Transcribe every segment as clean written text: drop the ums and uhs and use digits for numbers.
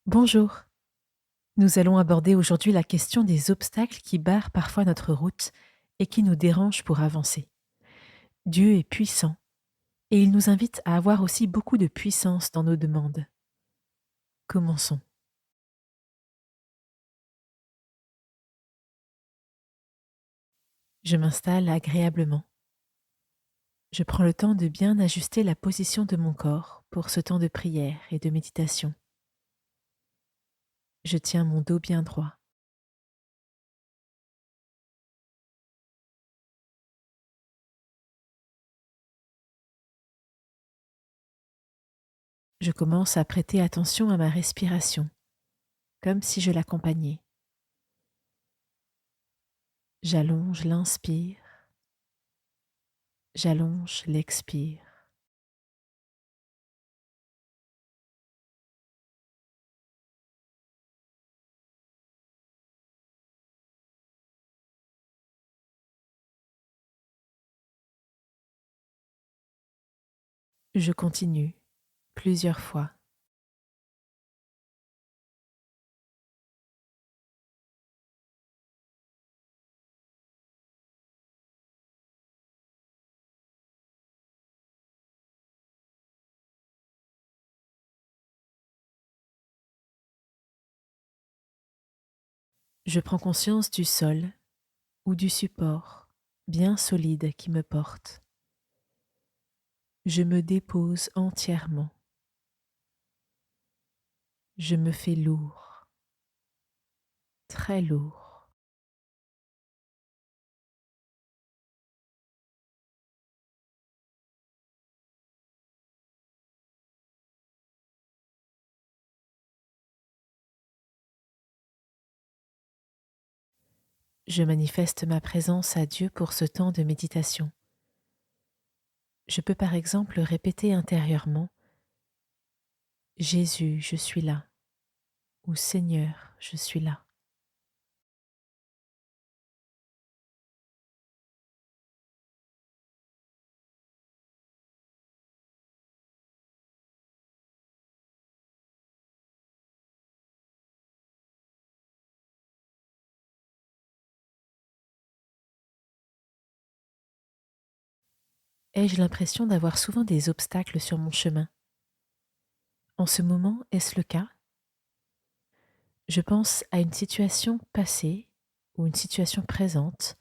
Bonjour, nous allons aborder aujourd'hui la question des obstacles qui barrent parfois notre route et qui nous dérangent pour avancer. Dieu est puissant et il nous invite à avoir aussi beaucoup de puissance dans nos demandes. Commençons. Je m'installe agréablement. Je prends le temps de bien ajuster la position de mon corps pour ce temps de prière et de méditation. Je tiens mon dos bien droit. Je commence à prêter attention à ma respiration, comme si je l'accompagnais. J'allonge l'inspire, j'allonge l'expire. Je continue plusieurs fois. Je prends conscience du sol ou du support bien solide qui me porte. Je me dépose entièrement. Je me fais lourd, très lourd. Je manifeste ma présence à Dieu pour ce temps de méditation. Je peux par exemple répéter intérieurement: Jésus, je suis là, ou Seigneur, je suis là. Ai-je l'impression d'avoir souvent des obstacles sur mon chemin? En ce moment, est-ce le cas? Je pense à une situation passée ou une situation présente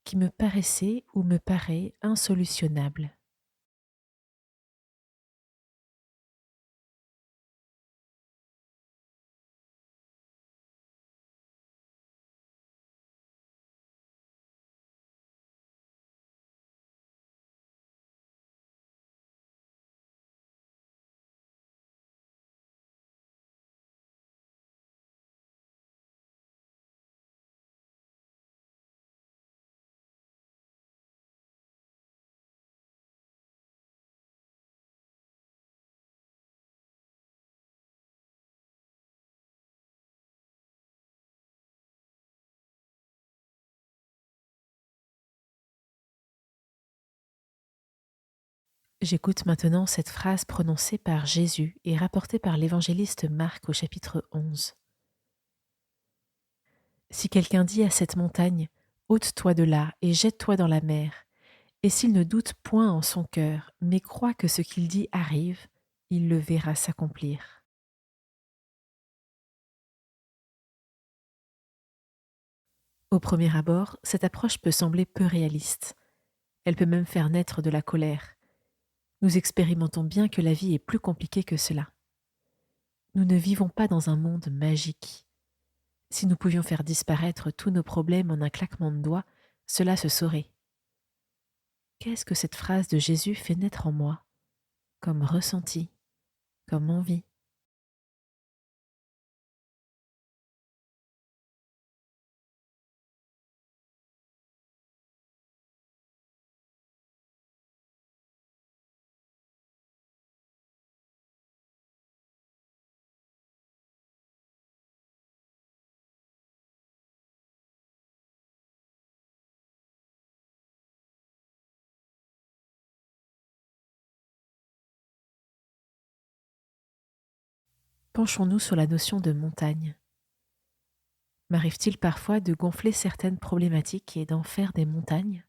qui me paraissait ou me paraît insolutionnable. J'écoute maintenant cette phrase prononcée par Jésus et rapportée par l'évangéliste Marc au chapitre 11. Si quelqu'un dit à cette montagne: ôte-toi de là et jette-toi dans la mer, et s'il ne doute point en son cœur, mais croit que ce qu'il dit arrive, il le verra s'accomplir. Au premier abord, cette approche peut sembler peu réaliste. Elle peut même faire naître de la colère. Nous expérimentons bien que la vie est plus compliquée que cela. Nous ne vivons pas dans un monde magique. Si nous pouvions faire disparaître tous nos problèmes en un claquement de doigts, cela se saurait. Qu'est-ce que cette phrase de Jésus fait naître en moi, comme ressenti, comme envie? Penchons-nous sur la notion de montagne. M'arrive-t-il parfois de gonfler certaines problématiques et d'en faire des montagnes?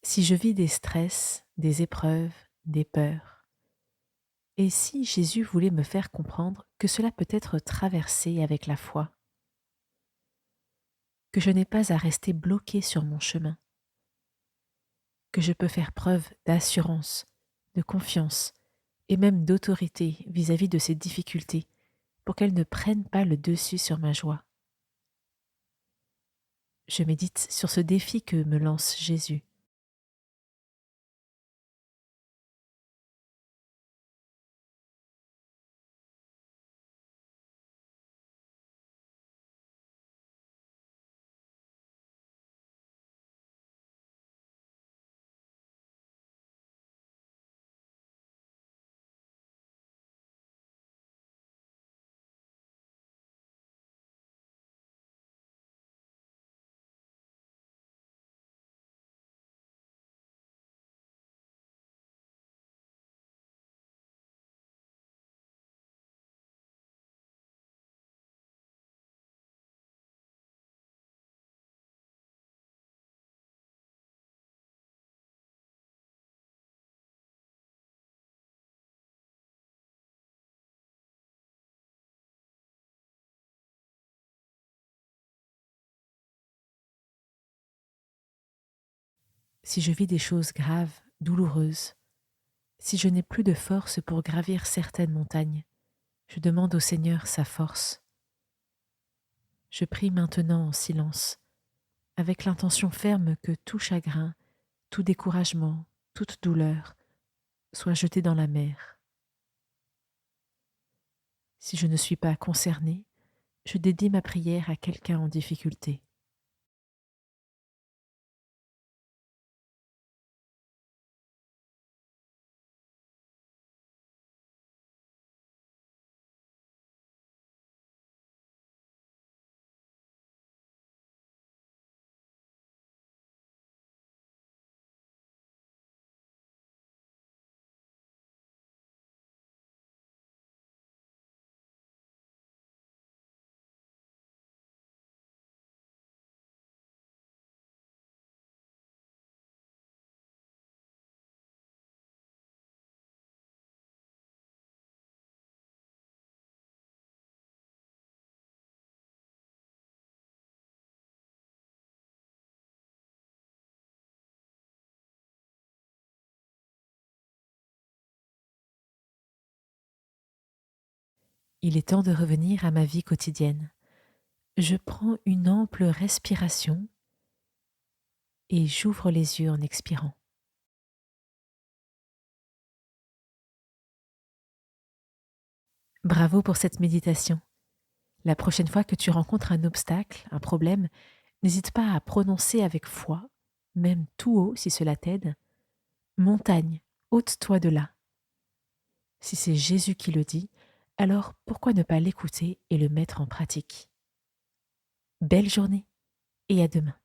Si je vis des stress, des épreuves, des peurs, et si Jésus voulait me faire comprendre que cela peut être traversé avec la foi, que je n'ai pas à rester bloqué sur mon chemin, que je peux faire preuve d'assurance, de confiance et même d'autorité vis-à-vis de ces difficultés pour qu'elles ne prennent pas le dessus sur ma joie. Je médite sur ce défi que me lance Jésus. Si je vis des choses graves, douloureuses, si je n'ai plus de force pour gravir certaines montagnes, je demande au Seigneur sa force. Je prie maintenant en silence, avec l'intention ferme que tout chagrin, tout découragement, toute douleur soit jeté dans la mer. Si je ne suis pas concerné, je dédie ma prière à quelqu'un en difficulté. Il est temps de revenir à ma vie quotidienne. Je prends une ample respiration et j'ouvre les yeux en expirant. Bravo pour cette méditation. La prochaine fois que tu rencontres un obstacle, un problème, n'hésite pas à prononcer avec foi, même tout haut si cela t'aide: montagne, ôte-toi de là. Si c'est Jésus qui le dit, alors pourquoi ne pas l'écouter et le mettre en pratique? Belle journée et à demain.